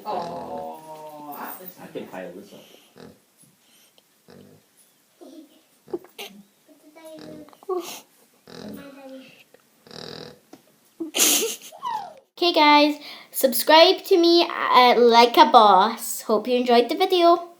Oh, I can pile this up. Okay guys, subscribe to me like a boss. Hope you enjoyed the video.